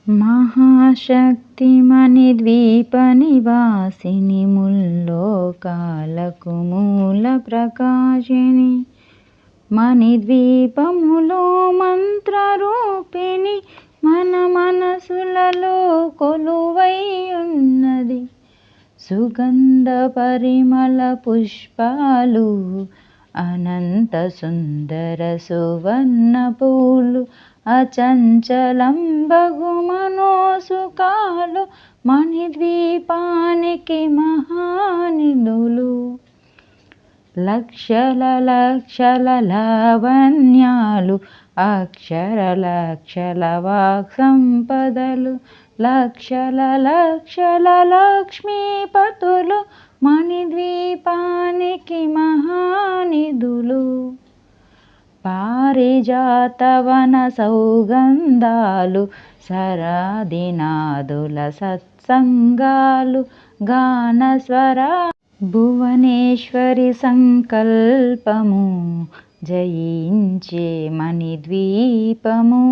మహాశక్తిమణిద్వీపనివాసిని ముల్లోకాలకు మూల ప్రకాశిని మణిద్వీపములో మంత్రరూపిణి మన మనసులలో కొలువై ఉన్నది. సుగంధ పరిమళ పుష్పాలు అనంత సుందర సువర్ణ పూలు అచంచలం బగు మనోసుఖాలు మణిద్వీపానికి మహానిధులు. లక్షల లక్షల లావణ్యాలు అక్షర లక్షల వాక్ సంపదలు లక్షల లక్షల లక్ష్మీపతులు మణిద్వీపానికి మహానిధులు. పారిజాతవన సౌగంధాలు సరాదినాదుల సత్సంగాలు గానస్వర భువనేశ్వరి సంకల్పము జయించే మణిద్వీపము.